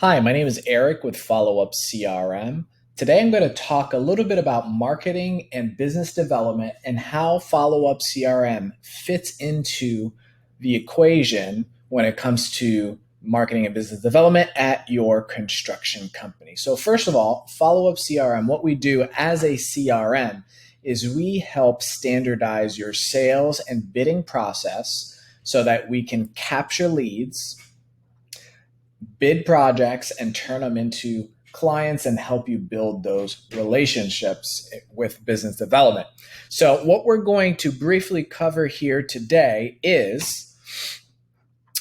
Hi, my name is Eric with Follow Up CRM. Today I'm going to talk a little bit about marketing and business development and how Follow Up CRM fits into the equation when it comes to marketing and business development at your construction company. So, first of all, Follow Up CRM, what we do as a CRM is we help standardize your sales and bidding process so that we can capture leads, bid projects, and turn them into clients and help you build those relationships with business development. So, what we're going to briefly cover here today is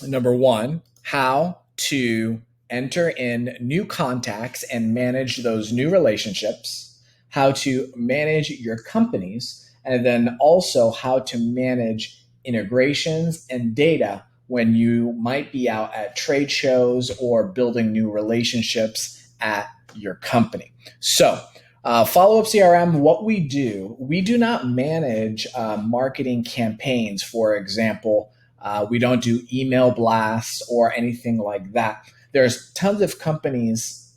number one, how to enter in new contacts and manage those new relationships, how to manage your companies, and then also how to manage integrations and data when you might be out at trade shows or building new relationships at your company. So, Follow Up CRM, what we do not manage marketing campaigns, for example. We don't do email blasts or anything like that. There's tons of companies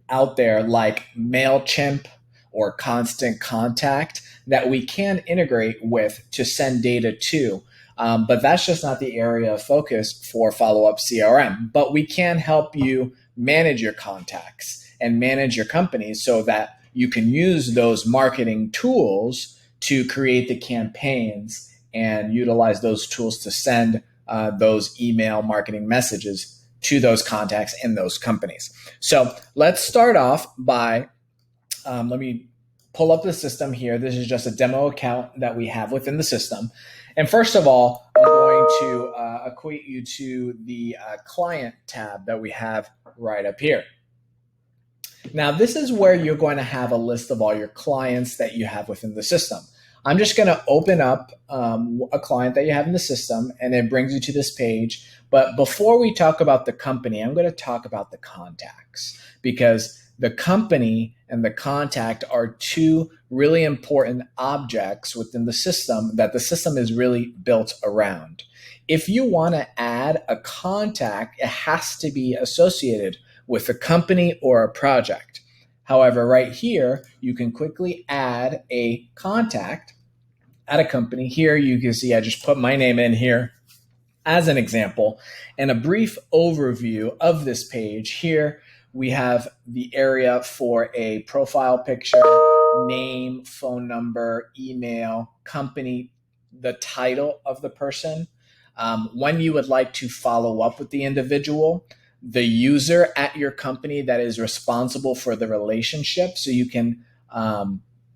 out there like MailChimp or Constant Contact that we can integrate with to send data to. But that's just not the area of focus for Follow Up CRM. But we can help you manage your contacts and manage your companies so that you can use those marketing tools to create the campaigns and utilize those tools to send those email marketing messages to those contacts in those companies. So let's start off by, let me pull up the system here. This is just a demo account that we have within the system. And first of all, I'm going to equate you to the client tab that we have right up here. Now, this is where you're going to have a list of all your clients that you have within the system. I'm just going to open up a client that you have in the system, and it brings you to this page. But before we talk about the company, I'm going to talk about the contacts, because the company and the contact are two really important objects within the system that the system is really built around. If you want to add a contact, it has to be associated with a company or a project. However, right here, you can quickly add a contact at a company. Here you can see I just put my name in here as an example, and a brief overview of this page. Here we have the area for a profile picture, name, phone number, email, company, the title of the person, when you would like to follow up with the individual, the user at your company that is responsible for the relationship, so you can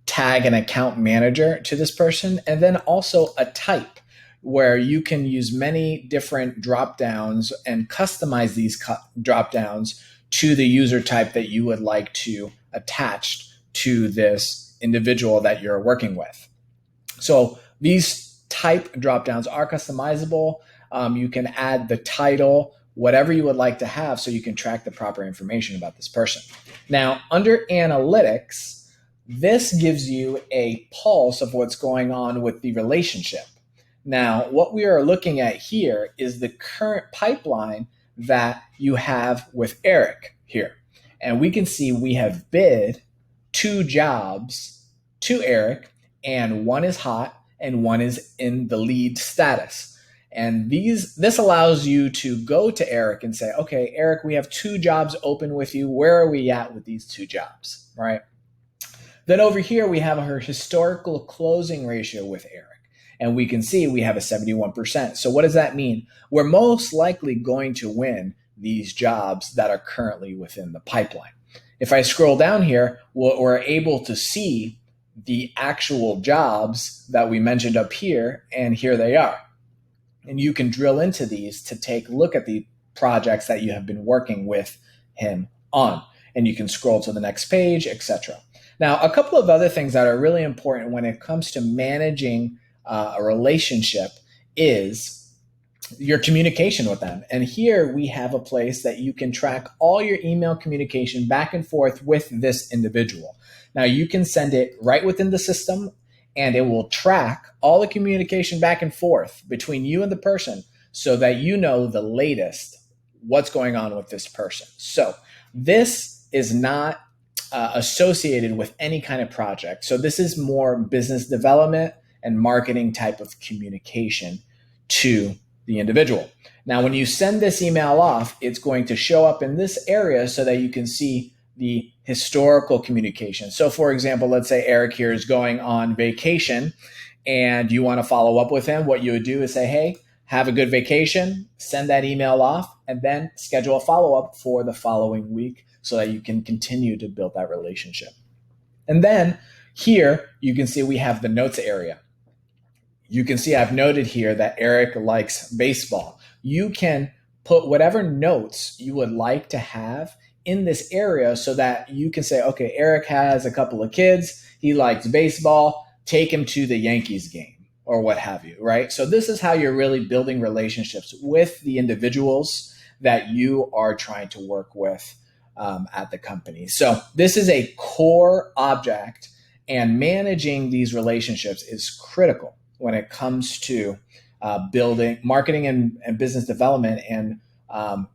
tag an account manager to this person, and then also a type where you can use many different drop downs and customize these drop downs to the user type that you would like to attach to this individual that you're working with. So these type drop downs are customizable. You can add the title, whatever you would like to have, so you can track the proper information about this person. Now, under analytics, this gives you a pulse of what's going on with the relationship. Now, what we are looking at here is the current pipeline that you have with Eric here. And we can see we have bid 2 jobs to Eric, and one is hot and one is in the lead status. And this allows you to go to Eric and say, okay, Eric, we have 2 jobs open with you. Where are we at with these 2 jobs, right? Then over here, we have our historical closing ratio with Eric. And we can see we have a 71%. So what does that mean? We're most likely going to win these jobs that are currently within the pipeline. If I scroll down here, we're able to see the actual jobs that we mentioned up here, and here they are. And you can drill into these to take a look at the projects that you have been working with him on. And you can scroll to the next page, etc. Now, a couple of other things that are really important when it comes to managing a relationship is your communication with them. And here we have a place that you can track all your email communication back and forth with this individual. Now, you can send it right within the system, and it will track all the communication back and forth between you and the person so that you know the latest what's going on with this person. So this is not associated with any kind of project. So this is more business development and marketing type of communication to the individual. Now, when you send this email off, it's going to show up in this area so that you can see the historical communication. So for example, let's say Eric here is going on vacation and you want to follow up with him. What you would do is say, hey, have a good vacation, send that email off, and then schedule a follow-up for the following week so that you can continue to build that relationship. And then here you can see we have the notes area. You can see I've noted here that Eric likes baseball. You can put whatever notes you would like to have in this area so that you can say, okay, Eric has a couple of kids. He likes baseball. Take him to the Yankees game or what have you, right? So this is how you're really building relationships with the individuals that you are trying to work with at the company. So this is a core object, and managing these relationships is critical when it comes to building marketing and business development and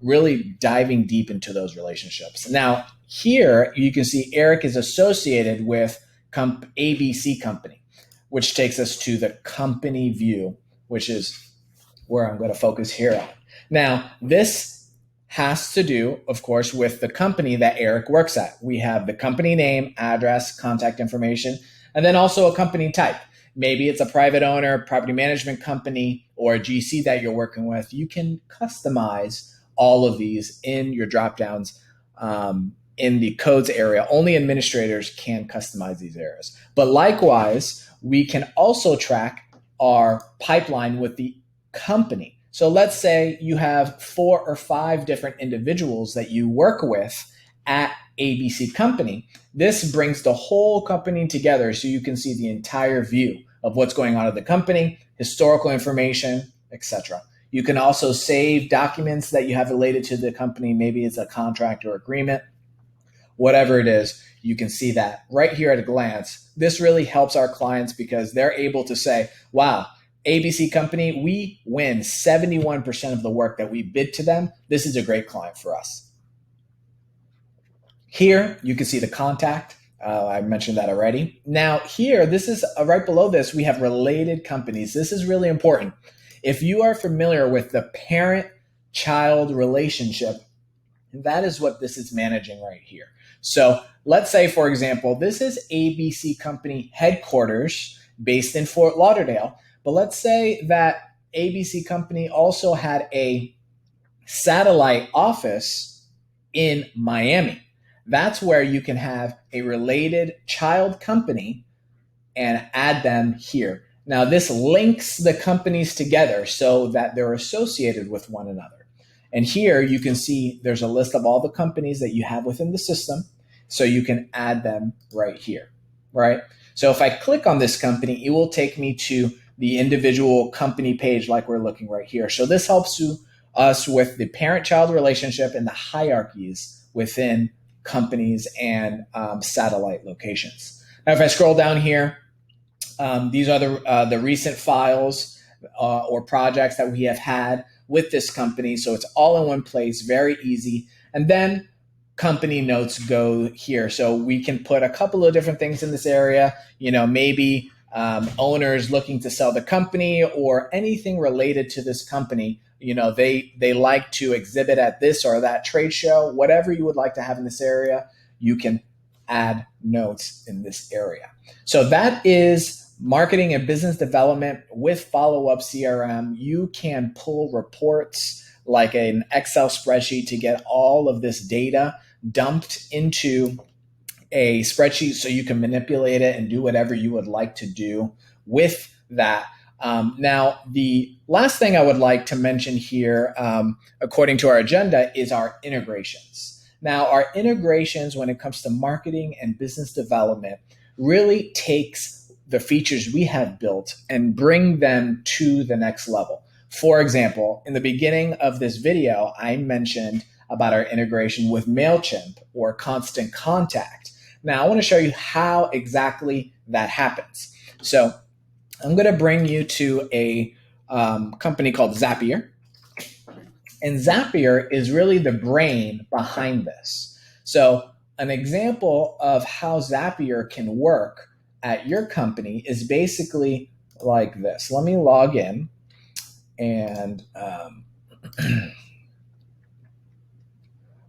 really diving deep into those relationships. Now, here you can see Eric is associated with ABC Company, which takes us to the company view, which is where I'm going to focus here on. Now, this has to do, of course, with the company that Eric works at. We have the company name, address, contact information, and then also a company type. Maybe it's a private owner, property management company, or a GC that you're working with. You can customize all of these in your dropdowns in the codes area. Only administrators can customize these areas. But likewise, we can also track our pipeline with the company. So let's say you have 4 or 5 different individuals that you work with at ABC Company. This brings the whole company together so you can see the entire view of what's going on at the company, historical information, etc. You can also save documents that you have related to the company. Maybe it's a contract or agreement, whatever it is, you can see that right here at a glance. This really helps our clients because they're able to say, wow, ABC Company, we win 71% of the work that we bid to them. This is a great client for us. Here, you can see the contact. I mentioned that already. Now here, this is right below this, we have related companies. This is really important. If you are familiar with the parent-child relationship, that is what this is managing right here. So let's say, for example, this is ABC Company headquarters based in Fort Lauderdale. But let's say that ABC Company also had a satellite office in Miami. That's where you can have a related child company and add them here. Now, this links the companies together so that they're associated with one another. And here you can see there's a list of all the companies that you have within the system, so you can add them right here, right? So if I click on this company, it will take me to the individual company page like we're looking right here. So this helps us with the parent-child relationship and the hierarchies within companies and satellite locations. Now, if I scroll down here, these are the recent files or projects that we have had with this company. So it's all in one place, very easy. And then company notes go here. So we can put a couple of different things in this area, maybe owners looking to sell the company or anything related to this company. They like to exhibit at this or that trade show, whatever you would like to have in this area, you can add notes in this area. So that is marketing and business development with Follow-Up CRM. You can pull reports like an Excel spreadsheet to get all of this data dumped into a spreadsheet so you can manipulate it and do whatever you would like to do with that. Now, the last thing I would like to mention here, according to our agenda, is our integrations. Now, our integrations when it comes to marketing and business development really takes the features we have built and bring them to the next level. For example, in the beginning of this video, I mentioned about our integration with MailChimp or Constant Contact. Now, I want to show you how exactly that happens. So I'm going to bring you to a company called Zapier. And Zapier is really the brain behind this. So an example of how Zapier can work at your company is basically like this. Let me log in and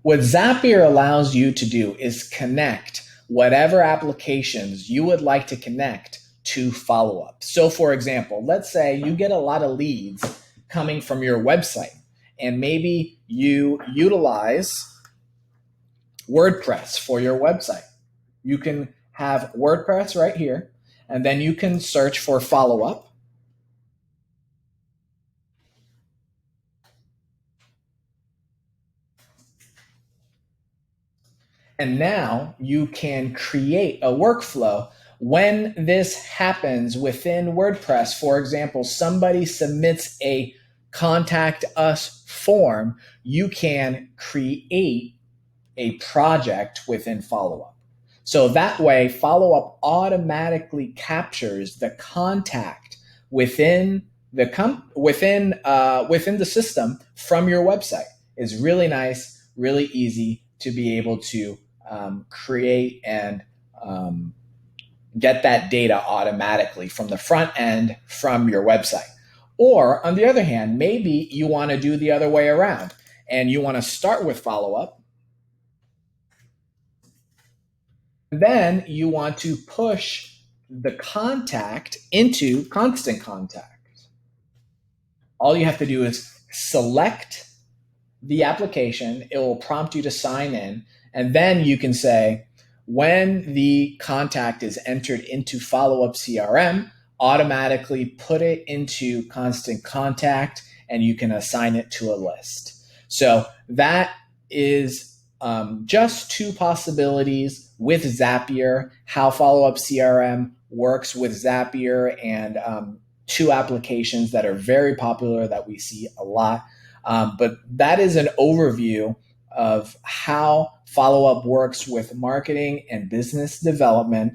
what Zapier allows you to do is connect whatever applications you would like to connect to follow up. So, for example, let's say you get a lot of leads coming from your website, and maybe you utilize WordPress for your website. You can have WordPress right here, and then you can search for follow up. And now you can create a workflow when this happens within WordPress. For example, somebody submits a contact us form, you can create a project within follow up. So that way, follow up automatically captures the contact within within the system from your website. It's really nice, really easy to be able to create and get that data automatically from the front end from your website. Or on the other hand, maybe you want to do the other way around and you want to start with follow up. Then you want to push the contact into constant contact. All you have to do is select the application. It will prompt you to sign in. And then you can say, when the contact is entered into follow-up CRM, automatically put it into constant contact and you can assign it to a list. So that is just two possibilities with Zapier, how follow-up CRM works with Zapier, and two applications that are very popular that we see a lot. But that is an overview of how follow-up works with marketing and business development.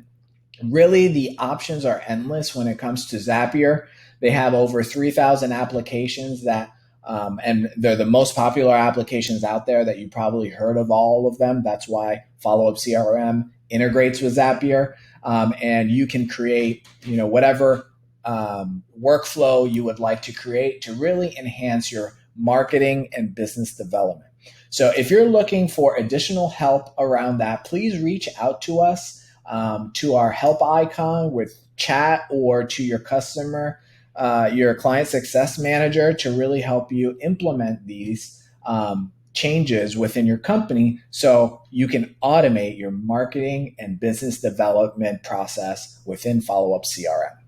Really, the options are endless when it comes to Zapier. They have over 3,000 applications that, and they're the most popular applications out there that you probably heard of all of them. That's why Follow-Up CRM integrates with Zapier. And you can create, whatever workflow you would like to create to really enhance your marketing and business development. So if you're looking for additional help around that, please reach out to us, to our help icon with chat, or to your your client success manager, to really help you implement these changes within your company so you can automate your marketing and business development process within Follow-Up CRM.